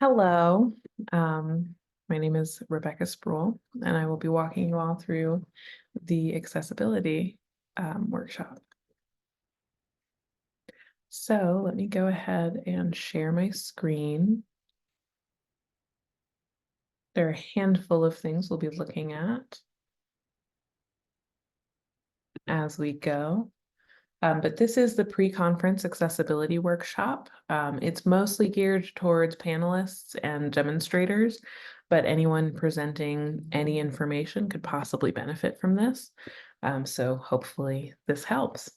Hello, my name is Becci Spruill, and I will be walking you all through the accessibility workshop. So let me go ahead and share my screen. There are a handful of things we'll be looking at as we go. But this is the pre-conference accessibility workshop. It's mostly geared towards panelists and demonstrators, but anyone presenting any information could possibly benefit from this. So hopefully this helps.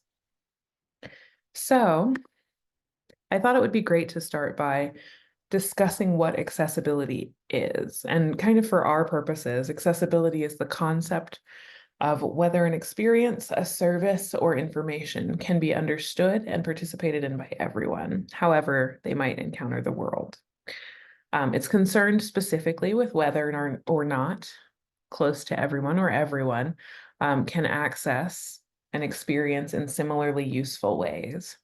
So I thought it would be great to start by discussing what accessibility is. And kind of for our purposes, accessibility is the concept of whether an experience, a service, or information can be understood and participated in by everyone, however they might encounter the world. It's concerned specifically with whether or not close to everyone or everyone can access an experience in similarly useful ways.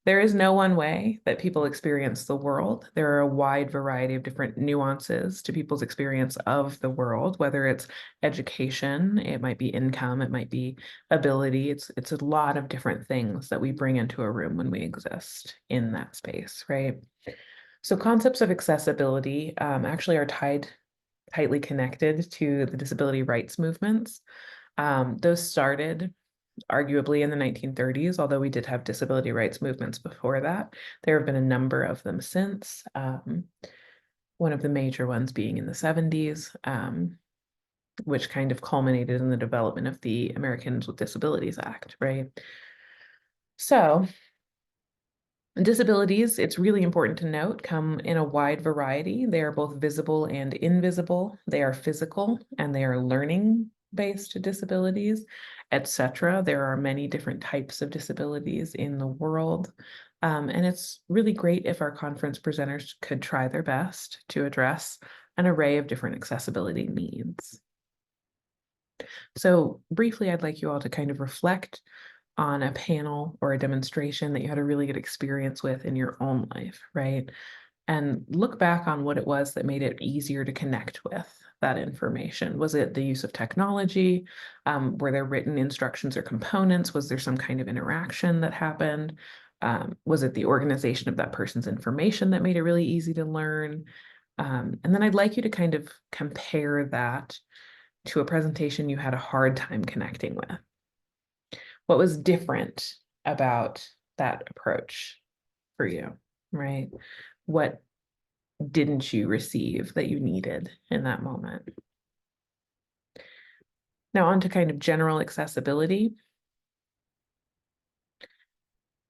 There is no one way that people experience the world. There are a wide variety of different nuances to people's experience of the world, whether it's education, it might be income, it might be ability. It's a lot of different things that we bring into a room when we exist in that space, right? So concepts of accessibility actually are tightly connected to the disability rights movements. Those started arguably in the 1930s, although we did have disability rights movements before that. There have been a number of them since, one of the major ones being in the 70s, which kind of culminated in the development of the Americans with Disabilities Act, right? So disabilities, it's really important to note, come in a wide variety. They are both visible and invisible. They are physical and they are learning-based disabilities, etc. There are many different types of disabilities in the world. And it's really great if our conference presenters could try their best to address an array of different accessibility needs. So briefly, I'd like you all to kind of reflect on a panel or a demonstration that you had a really good experience with in your own life, right? And look back on what it was that made it easier to connect with that information. Was it the use of technology? Were there written instructions or components? Was there some kind of interaction that happened? Was it the organization of that person's information that made it really easy to learn? And then I'd like you to kind of compare that to a presentation you had a hard time connecting with. What was different about that approach for you, right? What didn't you receive that you needed in that moment? Now on to kind of general accessibility.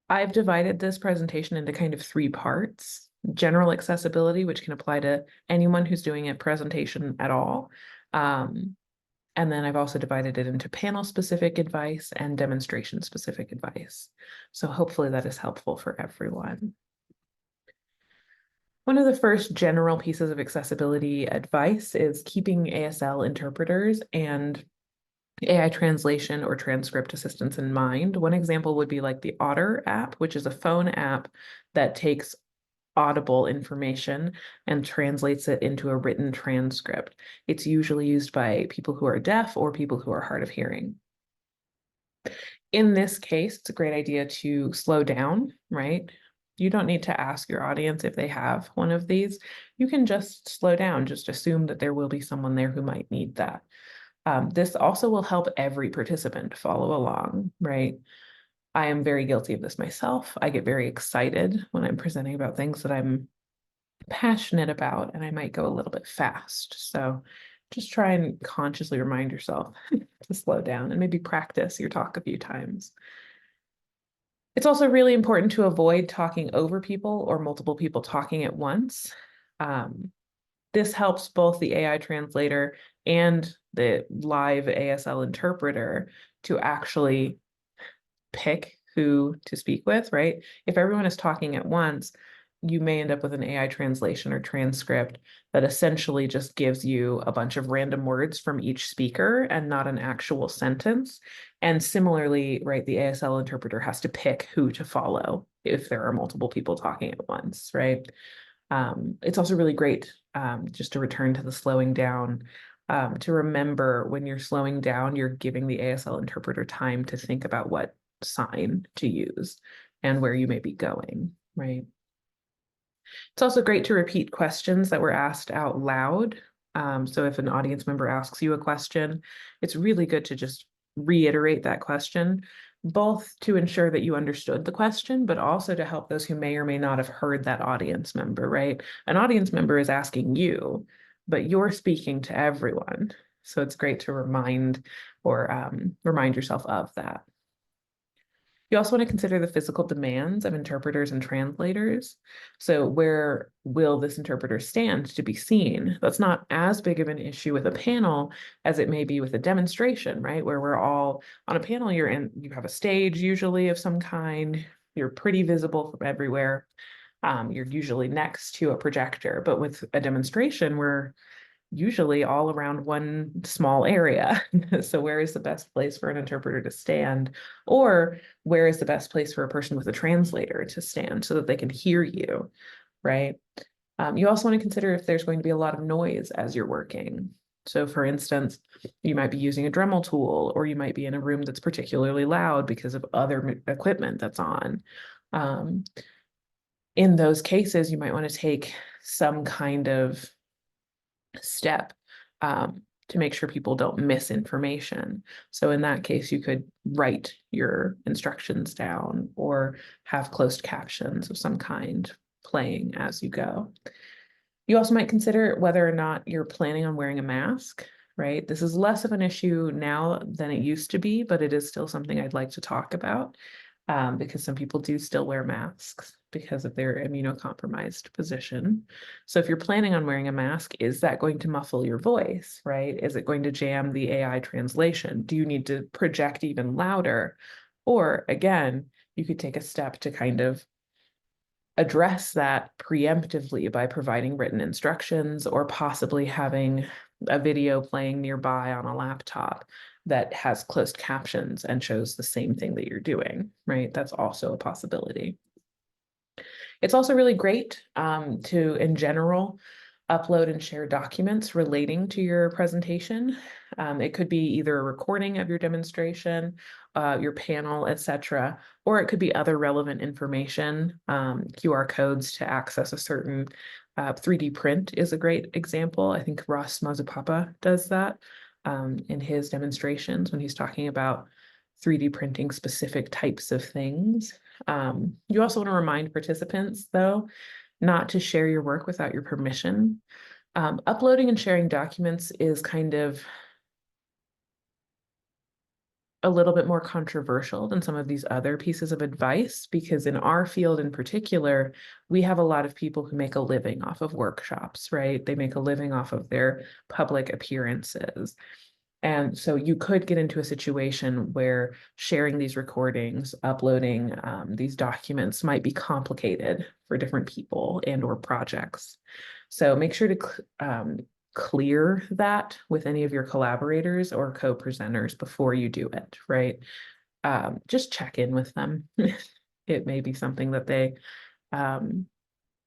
I've divided this presentation into kind of three parts. General accessibility, which can apply to anyone who's doing a presentation at all. And then I've also divided it into panel-specific advice and demonstration-specific advice. So hopefully that is helpful for everyone. One of the first general pieces of accessibility advice is keeping ASL interpreters and AI translation or transcript assistance in mind. One example would be like the Otter app, which is a phone app that takes audible information and translates it into a written transcript. It's usually used by people who are deaf or people who are hard of hearing. In this case, it's a great idea to slow down, right? You don't need to ask your audience if they have one of these. You can just slow down, just assume that there will be someone there who might need that. This also will help every participant follow along, right? I am very guilty of this myself. I get very excited when I'm presenting about things that I'm passionate about, and I might go a little bit fast. So just try and consciously remind yourself to slow down and maybe practice your talk a few times. It's also really important to avoid talking over people or multiple people talking at once. This helps both the AI translator and the live ASL interpreter to actually pick who to speak with, right? If everyone is talking at once, you may end up with an AI translation or transcript that essentially just gives you a bunch of random words from each speaker and not an actual sentence. And similarly, right, the ASL interpreter has to pick who to follow if there are multiple people talking at once, right? It's also really great, just to return to the slowing down, to remember when you're slowing down, you're giving the ASL interpreter time to think about what sign to use and where you may be going, right? It's also great to repeat questions that were asked out loud. So if an audience member asks you a question, it's really good to just reiterate that question, both to ensure that you understood the question, but also to help those who may or may not have heard that audience member, right? An audience member is asking you, but you're speaking to everyone. So it's great to remind yourself of that. You also want to consider the physical demands of interpreters and translators. So where will this interpreter stand to be seen? That's not as big of an issue with a panel as it may be with a demonstration, right? Where we're all on a panel, you have a stage usually of some kind, you're pretty visible from everywhere. You're usually next to a projector, but with a demonstration, we're usually all around one small area. So where is the best place for an interpreter to stand? Or where is the best place for a person with a translator to stand so that they can hear you, right? You also want to consider if there's going to be a lot of noise as you're working. So for instance, you might be using a Dremel tool, or you might be in a room that's particularly loud because of other equipment that's on. In those cases, you might want to take some kind of step, to make sure people don't miss information. So in that case, you could write your instructions down or have closed captions of some kind playing as you go. You also might consider whether or not you're planning on wearing a mask, right? This is less of an issue now than it used to be, but it is still something I'd like to talk about, because some people do still wear masks because of their immunocompromised position. So if you're planning on wearing a mask, is that going to muffle your voice, right? Is it going to jam the AI translation? Do you need to project even louder? Or again, you could take a step to kind of address that preemptively by providing written instructions or possibly having a video playing nearby on a laptop that has closed captions and shows the same thing that you're doing, right? That's also a possibility. It's also really great, to, in general, upload and share documents relating to your presentation. It could be either a recording of your demonstration, your panel, etc., or it could be other relevant information. QR codes to access a certain 3D print is a great example. I think Ross Mazupapa does that in his demonstrations when he's talking about 3D printing specific types of things. You also want to remind participants, though, not to share your work without your permission. Uploading and sharing documents is kind of a little bit more controversial than some of these other pieces of advice, because in our field in particular, we have a lot of people who make a living off of workshops, right? They make a living off of their public appearances. And so you could get into a situation where sharing these recordings, uploading these documents might be complicated for different people and or projects. So make sure to clear that with any of your collaborators or co-presenters before you do it, right? Just check in with them. It may be something that they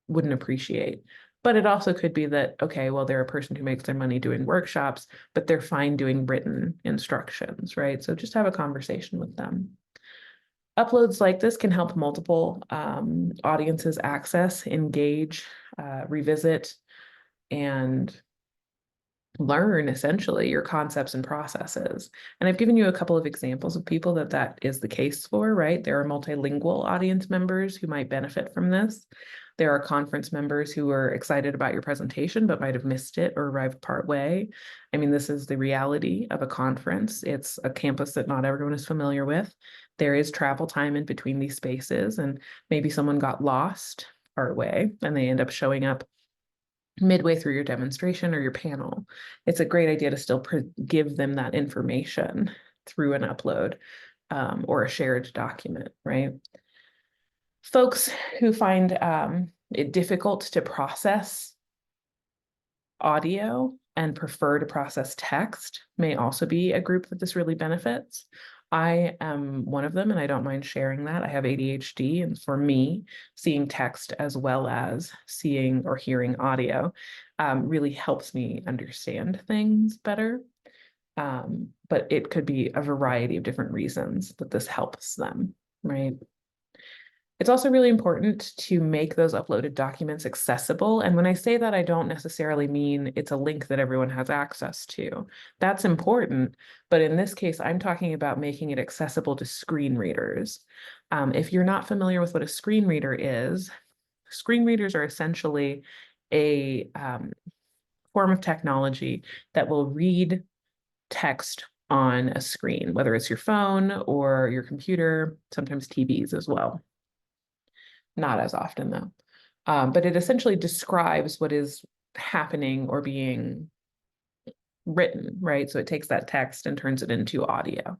wouldn't appreciate. But it also could be that, okay, well, they're a person who makes their money doing workshops, but they're fine doing written instructions, right? So just have a conversation with them. Uploads like this can help multiple audiences access, engage, revisit, and learn essentially your concepts and processes. And I've given you a couple of examples of people that is the case for, right? There are multilingual audience members who might benefit from this. There are conference members who are excited about your presentation, but might have missed it or arrived part way. I mean, this is the reality of a conference. It's a campus that not everyone is familiar with. There is travel time in between these spaces, and maybe someone got lost part way and they end up showing up midway through your demonstration or your panel. It's a great idea to still give them that information through an upload or a shared document, right? Folks who find it difficult to process audio and prefer to process text may also be a group that this really benefits. I am one of them, and I don't mind sharing that. I have ADHD, and for me, seeing text as well as seeing or hearing audio really helps me understand things better. But it could be a variety of different reasons that this helps them, right? It's also really important to make those uploaded documents accessible. And when I say that, I don't necessarily mean it's a link that everyone has access to. That's important. But in this case, I'm talking about making it accessible to screen readers. If you're not familiar with what a screen reader is, screen readers are essentially a form of technology that will read text on a screen, whether it's your phone or your computer, sometimes TVs as well. Not as often though. But it essentially describes what is happening or being written, right? So it takes that text and turns it into audio.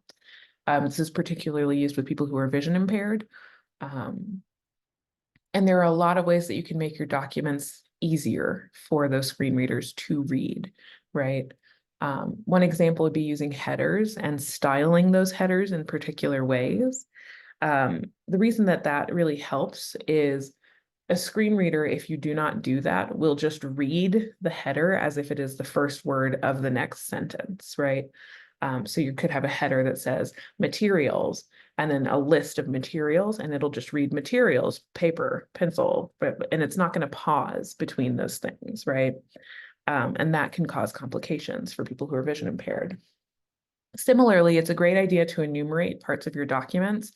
This is particularly used with people who are vision impaired. Um, and there are a lot of ways that you can make your documents easier for those screen readers to read, right? One example would be using headers and styling those headers in particular ways. The reason that that really helps is a screen reader, if you do not do that, will just read the header as if it is the first word of the next sentence, right? So you could have a header that says materials and then a list of materials, and it'll just read materials, paper, pencil, and it's not going to pause between those things, right? And that can cause complications for people who are vision impaired. Similarly, it's a great idea to enumerate parts of your documents.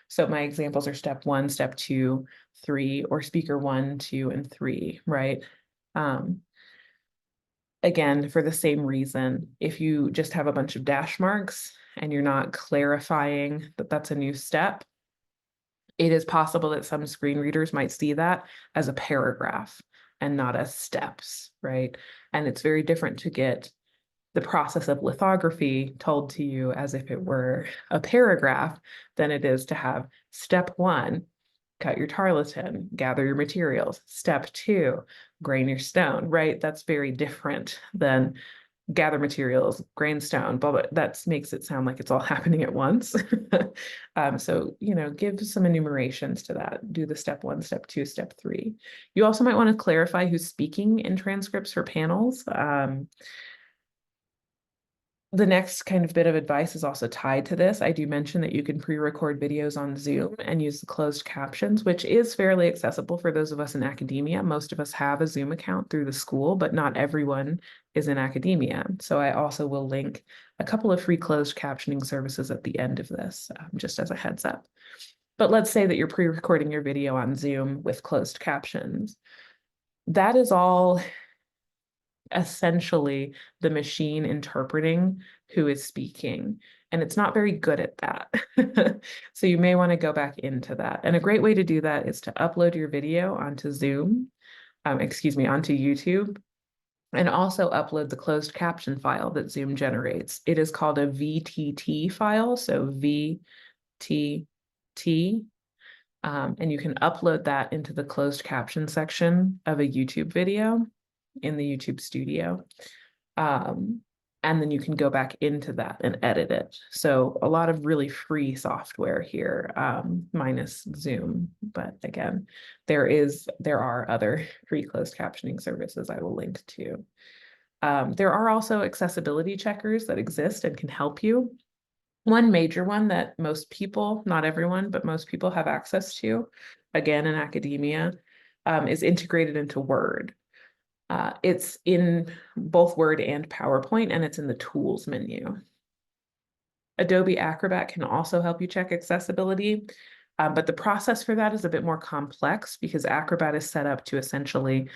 So my examples are step 1, step 2, 3, or speaker 1, 2, and 3, right? Again, for the same reason, if you just have a bunch of dash marks and you're not clarifying that that's a new step, it is possible that some screen readers might see that as a paragraph and not as steps, right? And it's very different to get the process of lithography told to you as if it were a paragraph than it is to have step 1, cut your tarlatan, gather your materials. Step 2, grain your stone, right? That's very different than gather materials, grain stone, blah, blah. That makes it sound like it's all happening at once. So, give some enumerations to that. Do the step 1, step 2, step 3. You also might want to clarify who's speaking in transcripts for panels. The next kind of bit of advice is also tied to this. I do mention that you can pre-record videos on Zoom and use the closed captions, which is fairly accessible for those of us in academia. Most of us have a Zoom account through the school, but not everyone is in academia. So I also will link a couple of free closed captioning services at the end of this, just as a heads up. But let's say that you're pre-recording your video on Zoom with closed captions. That is all essentially the machine interpreting who is speaking. And it's not very good at that. So you may want to go back into that. And a great way to do that is to upload your video onto Zoom, onto YouTube, and also upload the closed caption file that Zoom generates. It is called a VTT file, so VTT. And you can upload that into the closed caption section of a YouTube video in the YouTube studio. And then you can go back into that and edit it. So a lot of really free software here, minus Zoom. But again, there are other free closed captioning services I will link to. There are also accessibility checkers that exist and can help you. One major one that most people, not everyone, but most people have access to, again, in academia, is integrated into Word. It's in both Word and PowerPoint, and it's in the Tools menu. Adobe Acrobat can also help you check accessibility, but the process for that is a bit more complex because Acrobat is set up to essentially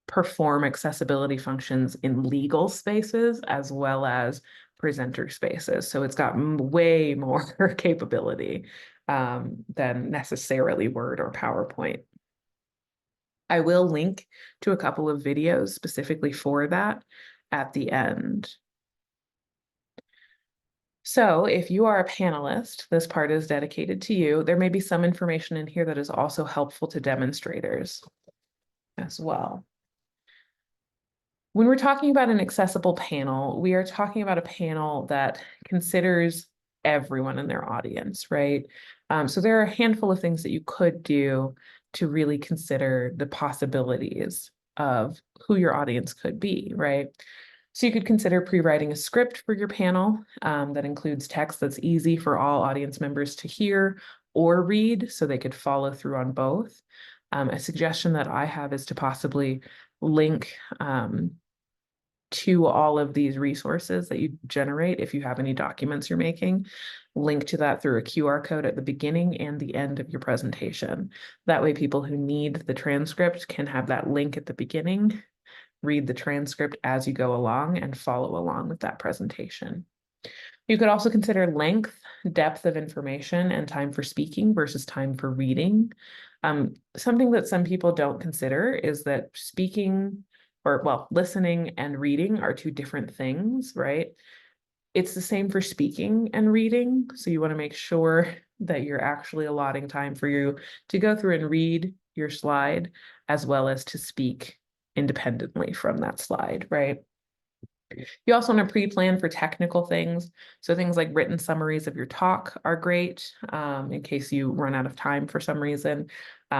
perform accessibility functions in legal spaces as well as presenter spaces. So it's got way more capability than necessarily Word or PowerPoint. I will link to a couple of videos specifically for that at the end. So if you are a panelist, this part is dedicated to you. There may be some information in here that is also helpful to demonstrators as well. When we're talking about an accessible panel, we are talking about a panel that considers everyone in their audience, right? So there are a handful of things that you could do to really consider the possibilities of who your audience could be, right? So you could consider pre-writing a script for your panel that includes text that's easy for all audience members to hear or read so they could follow through on both. A suggestion that I have is to possibly link to all of these resources that you generate. If you have any documents you're making, link to that through a QR code at the beginning and the end of your presentation. That way people who need the transcript can have that link at the beginning, read the transcript as you go along, and follow along with that presentation. You could also consider length, depth of information, and time for speaking versus time for reading. Something that some people don't consider is that speaking, or well, listening and reading are two different things, right? It's the same for speaking and reading. So you want to make sure that you're actually allotting time for you to go through and read your slide, as well as to speak independently from that slide, right? You also want to pre-plan for technical things. So things like written summaries of your talk are great in case you run out of time for some reason.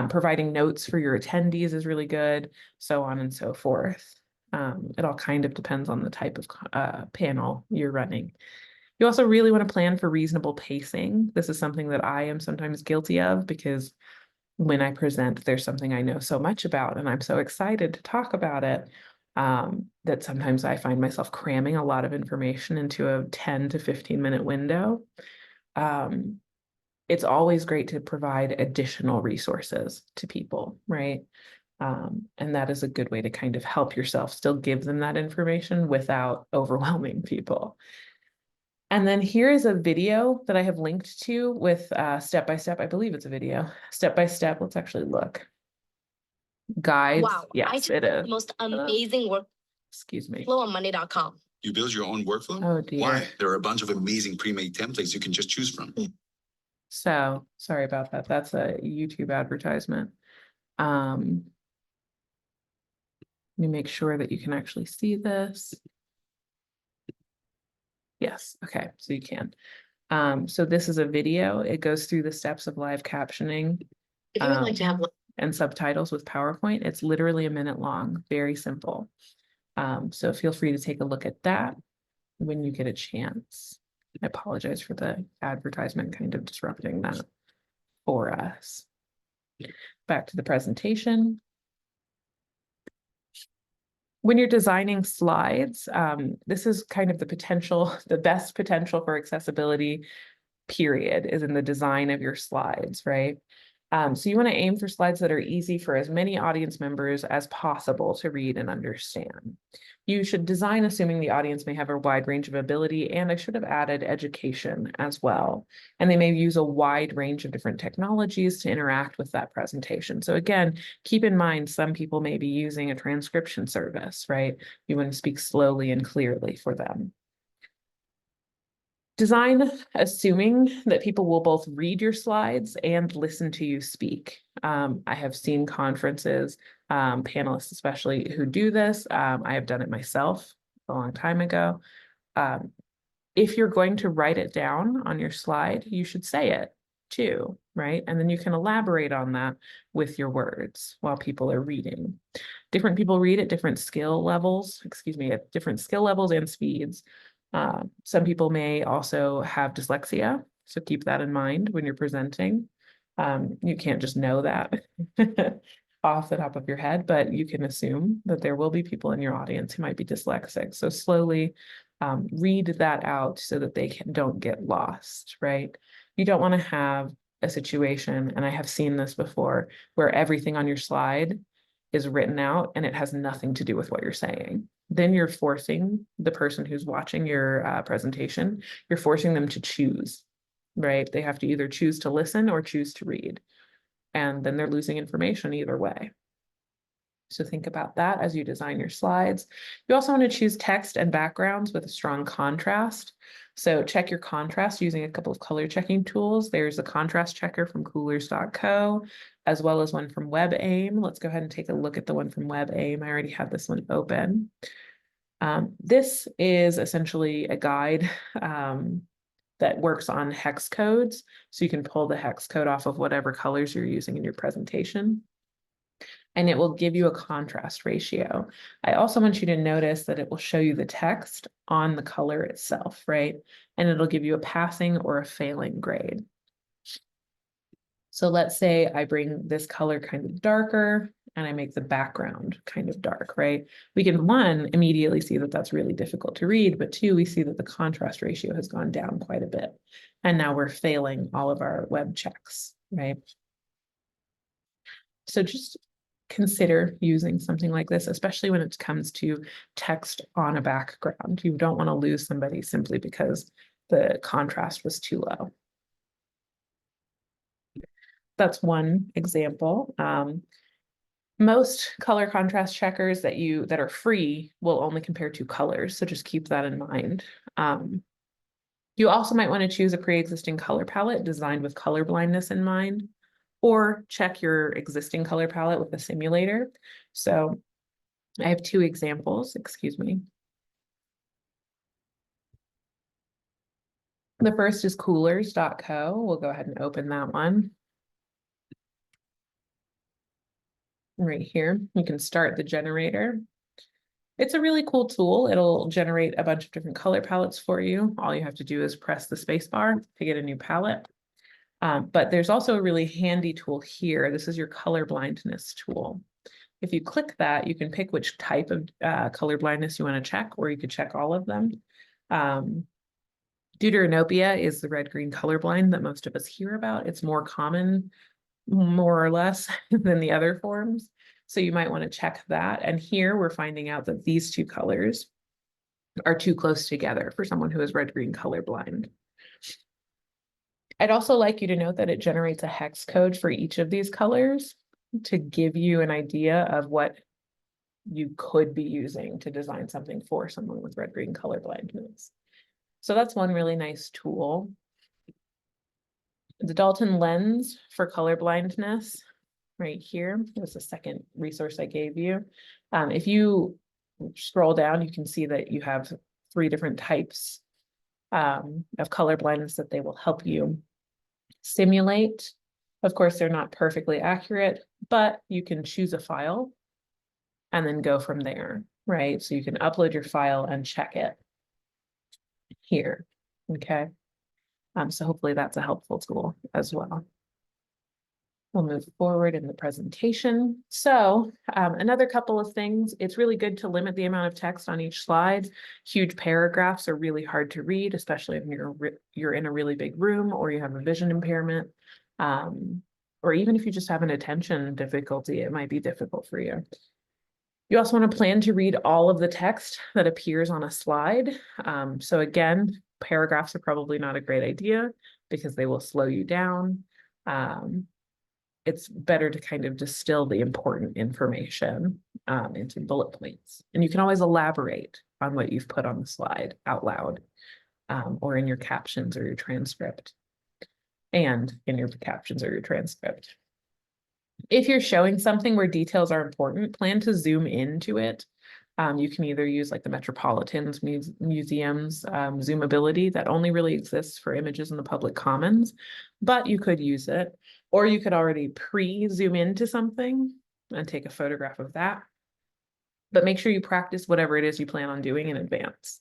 Providing notes for your attendees is really good, so on and so forth. It all kind of depends on the type of panel you're running. You also really want to plan for reasonable pacing. This is something that I am sometimes guilty of because when I present, there's something I know so much about and I'm so excited to talk about it that sometimes I find myself cramming a lot of information into a 10 to 15 minute window. It's always great to provide additional resources to people, right? And that is a good way to kind of help yourself still give them that information without overwhelming people. And then here is a video that I have linked to with step-by-step, I believe it's a video, step-by-step, let's actually look. Guides, wow, yes, it is. The most amazing work. Excuse me. Flow on Monday.com. You build your own workflow? Oh dear. Why? There are a bunch of amazing pre-made templates you can just choose from. So sorry about that. That's a YouTube advertisement. Let me make sure that you can actually see this. Yes, okay, so you can. So this is a video. It goes through the steps of live captioning. If you would like to have and subtitles with PowerPoint, it's literally a minute long, very simple. So feel free to take a look at that when you get a chance. I apologize for the advertisement kind of disrupting that for us. Back to the presentation. When you're designing slides, this is kind of the potential, the best potential for accessibility, period, is in the design of your slides, right? So you want to aim for slides that are easy for as many audience members as possible to read and understand. You should design assuming the audience may have a wide range of ability, and I should have added education as well. And they may use a wide range of different technologies to interact with that presentation. So again, keep in mind, some people may be using a transcription service, right? You want to speak slowly and clearly for them. Design assuming that people will both read your slides and listen to you speak. I have seen conferences, panelists especially, who do this. I have done it myself a long time ago. If you're going to write it down on your slide, you should say it too, right? And then you can elaborate on that with your words while people are reading. Different people read at different skill levels, at different skill levels and speeds. Some people may also have dyslexia, so keep that in mind when you're presenting. You can't just know that off the top of your head, but you can assume that there will be people in your audience who might be dyslexic. So slowly read that out so that they don't get lost, right? You don't want to have a situation, and I have seen this before, where everything on your slide is written out and it has nothing to do with what you're saying. Then you're forcing the person who's watching your presentation, you're forcing them to choose, right? They have to either choose to listen or choose to read. And then they're losing information either way. So think about that as you design your slides. You also want to choose text and backgrounds with a strong contrast. So check your contrast using a couple of color checking tools. There's a contrast checker from coolers.co, as well as one from WebAIM. Let's go ahead and take a look at the one from WebAIM. I already have this one open. This is essentially a guide that works on hex codes. So you can pull the hex code off of whatever colors you're using in your presentation. And it will give you a contrast ratio. I also want you to notice that it will show you the text on the color itself, right? And it'll give you a passing or a failing grade. So let's say I bring this color kind of darker and I make the background kind of dark, right? We can, one, immediately see that that's really difficult to read, but two, we see that the contrast ratio has gone down quite a bit. And now we're failing all of our web checks, right? So just consider using something like this, especially when it comes to text on a background. You don't want to lose somebody simply because the contrast was too low. That's one example. Most color contrast checkers that are free will only compare two colors, so just keep that in mind. You also might want to choose a pre-existing color palette designed with color blindness in mind, or check your existing color palette with a simulator. So I have two examples, excuse me. The first is coolers.co. We'll go ahead and open that one. Right here, you can start the generator. It's a really cool tool. It'll generate a bunch of different color palettes for you. All you have to do is press the space bar to get a new palette. But there's also a really handy tool here. This is your color blindness tool. If you click that, you can pick which type of color blindness you want to check, or you could check all of them. Deuteranopia is the red-green colorblind that most of us hear about. It's more common, more or less, than the other forms. So you might want to check that. And here we're finding out that these two colors are too close together for someone who is red-green colorblind. I'd also like you to note that it generates a hex code for each of these colors to give you an idea of what you could be using to design something for someone with red-green colorblindness. So that's one really nice tool. The Dalton lens for colorblindness, right here, was the second resource I gave you. If you scroll down, you can see that you have 3 different types of color blindness that they will help you simulate. Of course, they're not perfectly accurate, but you can choose a file and then go from there, right? So you can upload your file and check it here, okay? So hopefully that's a helpful tool as well. We'll move forward in the presentation. So another couple of things, it's really good to limit the amount of text on each slide. Huge paragraphs are really hard to read, especially if you're in a really big room or you have a vision impairment. Or even if you just have an attention difficulty, it might be difficult for you. You also want to plan to read all of the text that appears on a slide. So again, paragraphs are probably not a great idea because they will slow you down. It's better to kind of distill the important information into bullet points. And you can always elaborate on what you've put on the slide out loud, or in your captions or your transcript. And in your captions or your transcript. If you're showing something where details are important, plan to zoom into it. You can either use like the Metropolitan's Museum's zoomability that only really exists for images in the public commons, but you could use it, or you could already pre-zoom into something and take a photograph of that. But make sure you practice whatever it is you plan on doing in advance.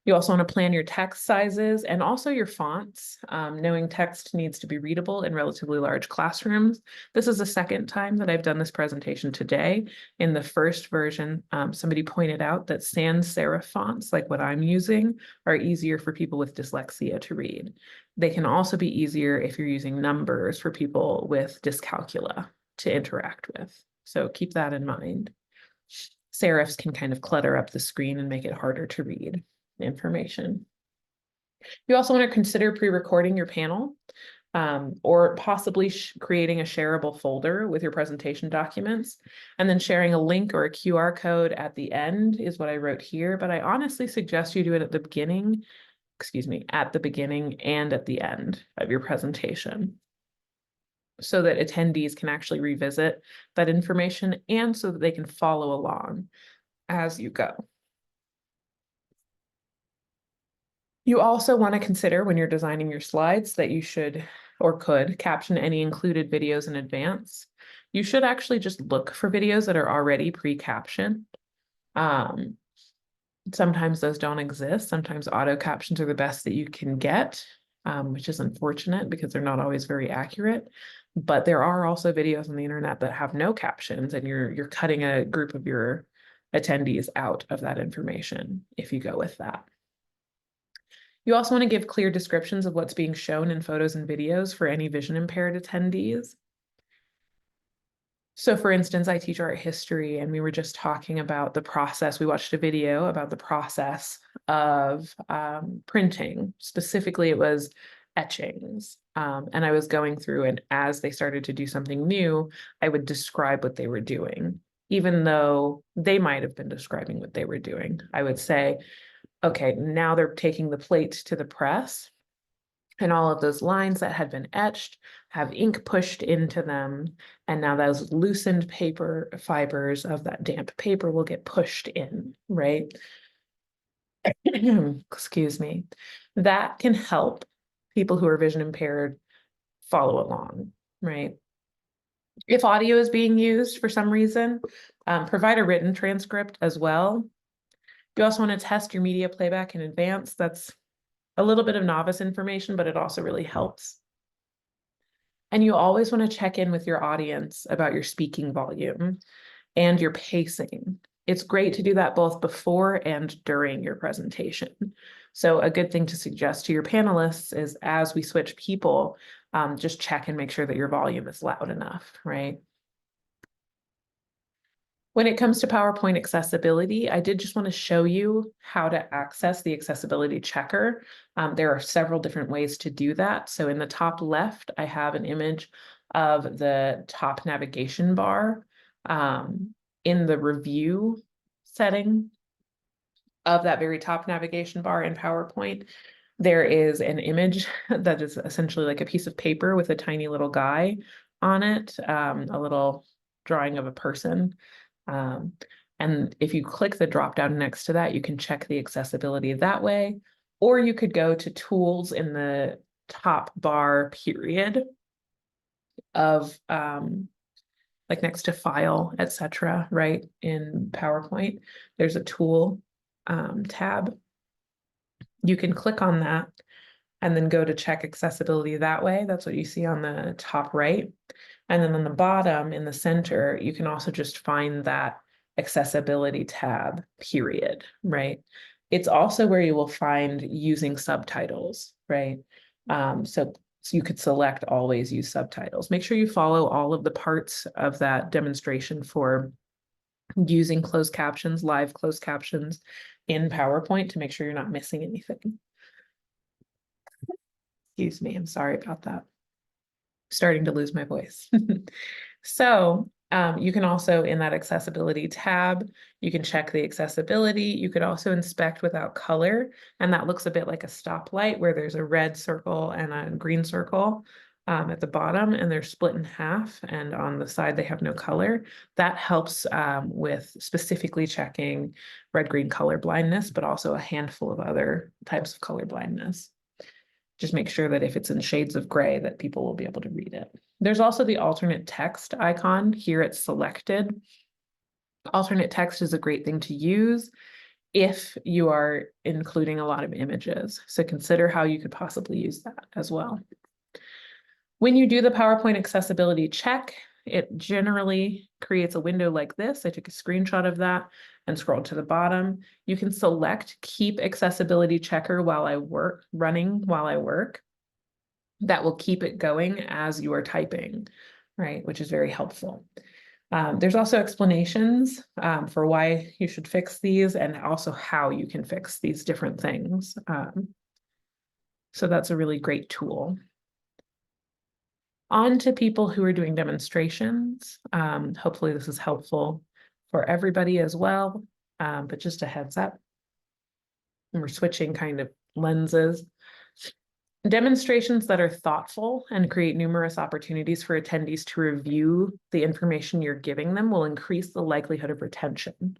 You also want to plan your text sizes and also your fonts. Knowing text needs to be readable in relatively large classrooms. This is the second time that I've done this presentation today. In the first version, somebody pointed out that sans serif fonts, like what I'm using, are easier for people with dyslexia to read. They can also be easier if you're using numbers for people with dyscalculia to interact with. So keep that in mind. Serifs can kind of clutter up the screen and make it harder to read information. You also want to consider pre-recording your panel, or possibly creating a shareable folder with your presentation documents, and then sharing a link or a QR code at the end is what I wrote here, but I honestly suggest you do it at the beginning, at the beginning and at the end of your presentation, so that attendees can actually revisit that information and so that they can follow along as you go. You also want to consider when you're designing your slides that you should or could caption any included videos in advance. You should actually just look for videos that are already pre-captioned. Sometimes those don't exist. Sometimes auto captions are the best that you can get, which is unfortunate because they're not always very accurate. But there are also videos on the internet that have no captions, and you're cutting a group of your attendees out of that information if you go with that. You also want to give clear descriptions of what's being shown in photos and videos for any vision impaired attendees. So for instance, I teach art history, and we were just talking about the process. We watched a video about the process of printing. Specifically, it was etchings. And I was going through, and as they started to do something new, I would describe what they were doing, even though they might have been describing what they were doing. I would say, okay, now they're taking the plate to the press, and all of those lines that had been etched have ink pushed into them. And now those loosened paper fibers of that damp paper will get pushed in, right? Excuse me. That can help people who are vision impaired follow along, right? If audio is being used for some reason, provide a written transcript as well. You also want to test your media playback in advance. That's a little bit of novice information, but it also really helps. And you always want to check in with your audience about your speaking volume and your pacing. It's great to do that both before and during your presentation. So a good thing to suggest to your panelists is, as we switch people, just check and make sure that your volume is loud enough, right? When it comes to PowerPoint accessibility, I did just want to show you how to access the accessibility checker. There are several different ways to do that. So in the top left, I have an image of the top navigation bar. In the review setting of that very top navigation bar in PowerPoint, there is an image that is essentially like a piece of paper with a tiny little guy on it, a little drawing of a person. And if you click the drop down next to that, you can check the accessibility that way, or you could go to tools in the top bar period of like next to file, etc. right? In PowerPoint, there's a tool tab. You can click on that and then go to check accessibility that way. That's what you see on the top right. And then on the bottom in the center, you can also just find that accessibility tab, period, right? It's also where you will find using subtitles, right? So you could select always use subtitles. Make sure you follow all of the parts of that demonstration for using closed captions, live closed captions in PowerPoint to make sure you're not missing anything. Excuse me, I'm sorry about that. Starting to lose my voice. So you can also, in that accessibility tab, you can check the accessibility. You could also inspect without color, and that looks a bit like a stoplight where there's a red circle and a green circle at the bottom, and they're split in half, and on the side they have no color. That helps with specifically checking red-green color blindness, but also a handful of other types of color blindness. Just make sure that if it's in shades of gray, that people will be able to read it. There's also the alternate text icon. Here it's selected. Alternate text is a great thing to use if you are including a lot of images. So consider how you could possibly use that as well. When you do the PowerPoint accessibility check, it generally creates a window like this. I took a screenshot of that and scrolled to the bottom. You can select keep accessibility checker while I work, running while I work. That will keep it going as you are typing, right? Which is very helpful. There's also explanations for why you should fix these and also how you can fix these different things. So that's a really great tool. On to people who are doing demonstrations. Hopefully this is helpful for everybody as well, but just a heads up. And we're switching kind of lenses. Demonstrations that are thoughtful and create numerous opportunities for attendees to review the information you're giving them will increase the likelihood of retention.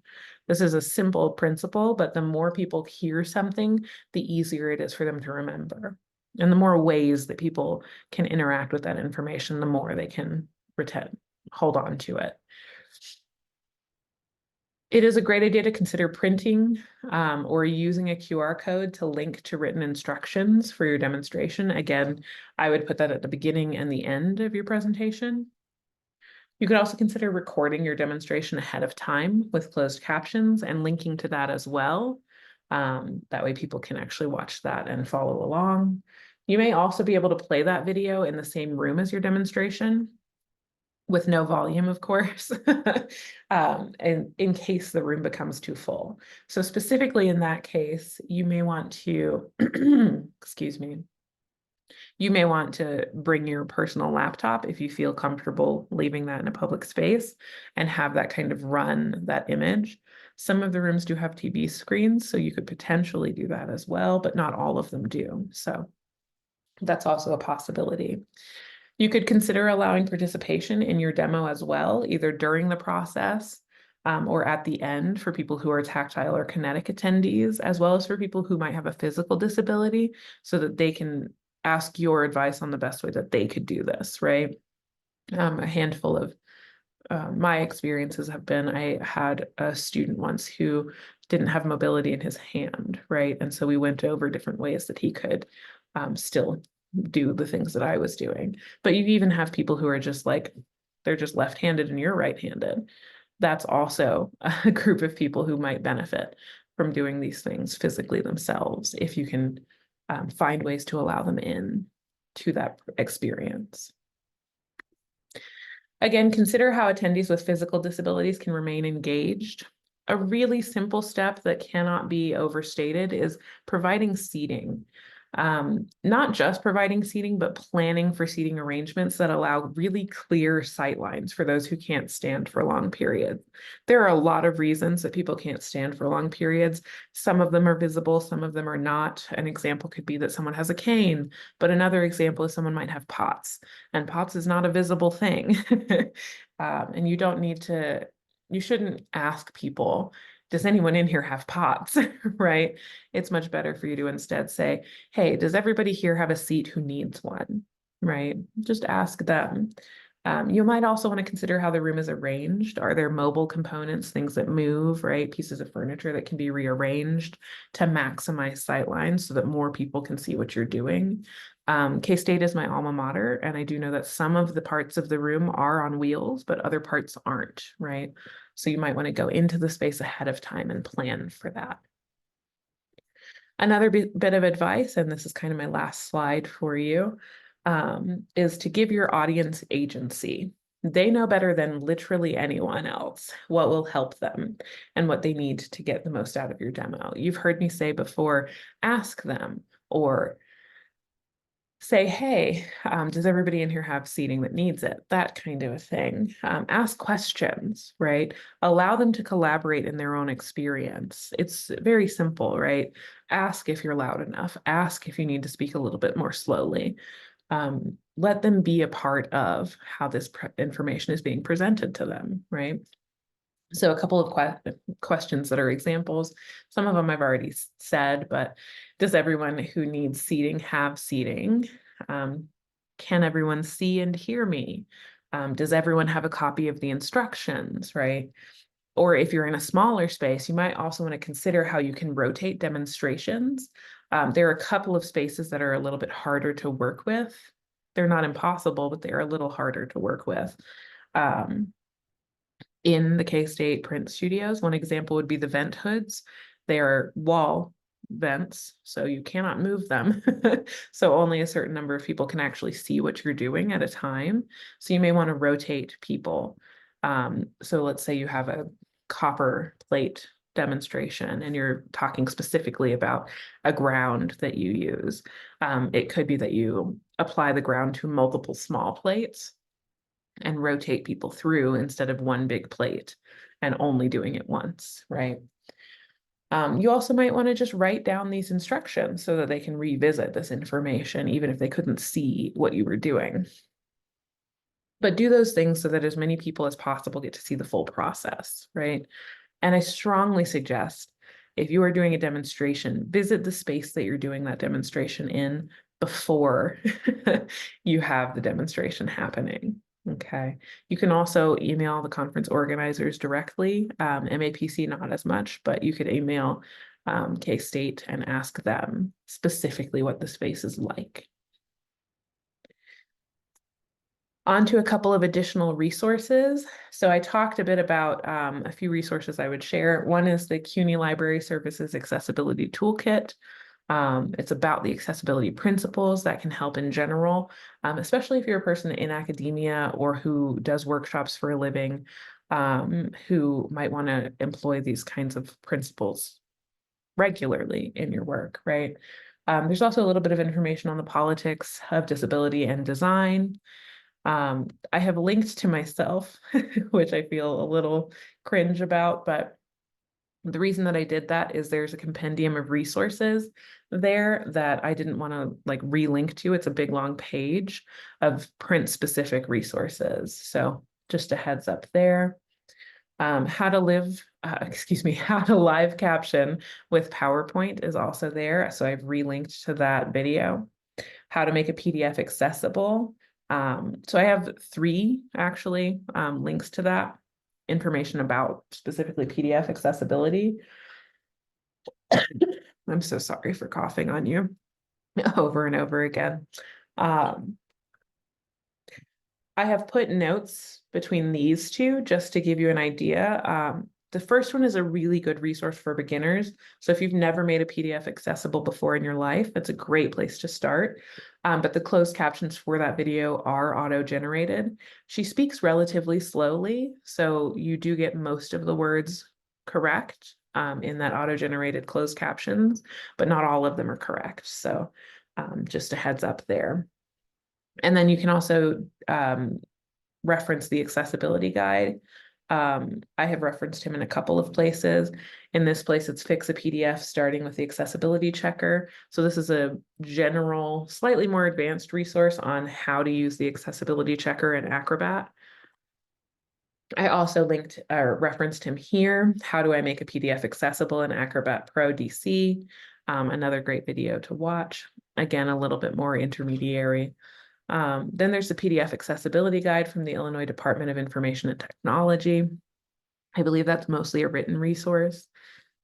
This is a simple principle, but the more people hear something, the easier it is for them to remember. And the more ways that people can interact with that information, the more they can hold on to it. It is a great idea to consider printing or using a QR code to link to written instructions for your demonstration. Again, I would put that at the beginning and the end of your presentation. You could also consider recording your demonstration ahead of time with closed captions and linking to that as well. That way people can actually watch that and follow along. You may also be able to play that video in the same room as your demonstration, with no volume, of course, and in case the room becomes too full. So specifically in that case, you may want to, excuse me, you may want to bring your personal laptop if you feel comfortable leaving that in a public space and have that kind of run that image. Some of the rooms do have TV screens, so you could potentially do that as well, but not all of them do. So that's also a possibility. You could consider allowing participation in your demo as well, either during the process or at the end for people who are tactile or kinetic attendees, as well as for people who might have a physical disability, so that they can ask your advice on the best way that they could do this, right? A handful of my experiences have been, I had a student once who didn't have mobility in his hand, right? And so we went over different ways that he could still do the things that I was doing. But you even have people who are just like, they're just left-handed and you're right-handed. That's also a group of people who might benefit from doing these things physically themselves, if you can find ways to allow them in to that experience. Again, consider how attendees with physical disabilities can remain engaged. A really simple step that cannot be overstated is providing seating. Not just providing seating, but planning for seating arrangements that allow really clear sight lines for those who can't stand for long periods. There are a lot of reasons that people can't stand for long periods. Some of them are visible, some of them are not. An example could be that someone has a cane, but another example is someone might have POTS, and POTS is not a visible thing. And you don't need to, you shouldn't ask people, does anyone in here have POTS, right? It's much better for you to instead say, hey, does everybody here have a seat who needs one, right? Just ask them. You might also want to consider how the room is arranged. Are there mobile components, things that move, right? Pieces of furniture that can be rearranged to maximize sight lines so that more people can see what you're doing. K-State is my alma mater, and I do know that some of the parts of the room are on wheels, but other parts aren't, right? So you might want to go into the space ahead of time and plan for that. Another bit of advice, and this is kind of my last slide for you, is to give your audience agency. They know better than literally anyone else what will help them and what they need to get the most out of your demo. You've heard me say before, ask them, or say, hey, does everybody in here have seating that needs it? That kind of a thing. Ask questions, right? Allow them to collaborate in their own experience. It's very simple, right? Ask if you're loud enough. Ask if you need to speak a little bit more slowly. Let them be a part of how this information is being presented to them, right? So a couple of questions that are examples. Some of them I've already said, but does everyone who needs seating have seating? Can everyone see and hear me? Does everyone have a copy of the instructions, right? Or if you're in a smaller space, you might also want to consider how you can rotate demonstrations. There are a couple of spaces that are a little bit harder to work with. They're not impossible, but they're a little harder to work with. In the K-State print studios, one example would be the vent hoods. They are wall vents, so you cannot move them. So only a certain number of people can actually see what you're doing at a time. So you may want to rotate people. So let's say you have a copper plate demonstration and you're talking specifically about a ground that you use. It could be that you apply the ground to multiple small plates and rotate people through instead of one big plate and only doing it once, right? You also might want to just write down these instructions so that they can revisit this information, even if they couldn't see what you were doing. But do those things so that as many people as possible get to see the full process, right? And I strongly suggest if you are doing a demonstration, visit the space that you're doing that demonstration in before you have the demonstration happening. Okay. You can also email the conference organizers directly, MAPC not as much, but you could email K-State and ask them specifically what the space is like. On to a couple of additional resources. So I talked a bit about a few resources I would share. One is the CUNY Library Services Accessibility Toolkit. It's about the accessibility principles that can help in general, especially if you're a person in academia or who does workshops for a living, who might want to employ these kinds of principles regularly in your work, right? There's also a little bit of information on the politics of disability and design. I have linked to myself, which I feel a little cringe about, but the reason that I did that is there's a compendium of resources there that I didn't want to like relink to. It's a big long page of print specific resources. So just a heads up there. How to live caption with PowerPoint is also there. So I've relinked to that video. How to make a PDF accessible. So I have 3 actually links to that information about specifically PDF accessibility. I'm so sorry for coughing on you over and over again. I have put notes between these 2 just to give you an idea. The first one is a really good resource for beginners. So if you've never made a PDF accessible before in your life, it's a great place to start. But the closed captions for that video are auto-generated. She speaks relatively slowly, so you do get most of the words correct in that auto-generated closed captions, but not all of them are correct. So just a heads up there. And then you can also reference the accessibility guide. I have referenced him in a couple of places. In this place, it's Fix a PDF, starting with the accessibility checker. So this is a general, slightly more advanced resource on how to use the accessibility checker in Acrobat. I also linked or referenced him here. How do I make a PDF accessible in Acrobat Pro DC? Another great video to watch. Again, a little bit more intermediary. Then there's the PDF accessibility guide from the Illinois Department of Information and Technology. I believe that's mostly a written resource.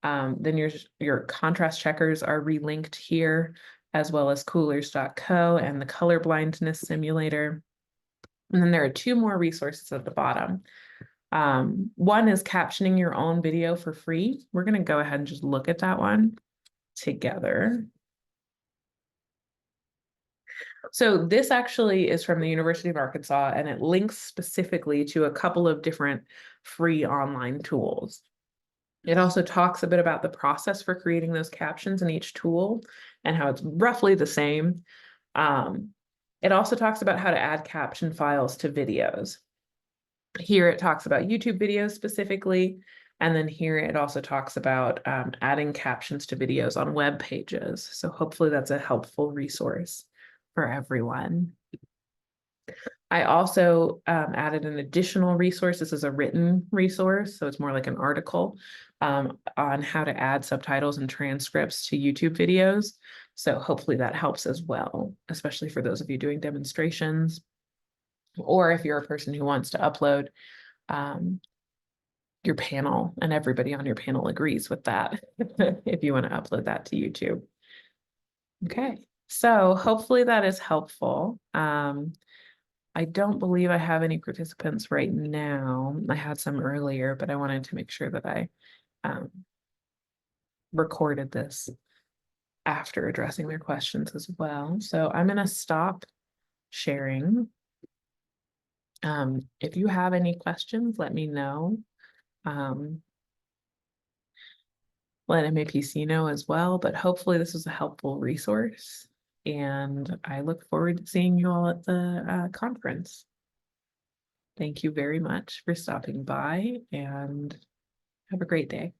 Then your contrast checkers are relinked here, as well as coolers.co and the color blindness simulator. And then there are 2 more resources at the bottom. One is captioning your own video for free. We're going to go ahead and just look at that one together. So this actually is from the University of Arkansas, and it links specifically to a couple of different free online tools. It also talks a bit about the process for creating those captions in each tool and how it's roughly the same. It also talks about how to add caption files to videos. Here it talks about YouTube videos specifically, and then here it also talks about adding captions to videos on web pages. So hopefully that's a helpful resource for everyone. I also added an additional resource. This is a written resource, so it's more like an article on how to add subtitles and transcripts to YouTube videos. So hopefully that helps as well, especially for those of you doing demonstrations, or if you're a person who wants to upload your panel and everybody on your panel agrees with that, if you want to upload that to YouTube. Okay. So hopefully that is helpful. I don't believe I have any participants right now. I had some earlier, but I wanted to make sure that I recorded this after addressing their questions as well. So I'm going to stop sharing. If you have any questions, let me know. Let MAPC know as well, but hopefully this was a helpful resource. And I look forward to seeing you all at the conference. Thank you very much for stopping by and have a great day.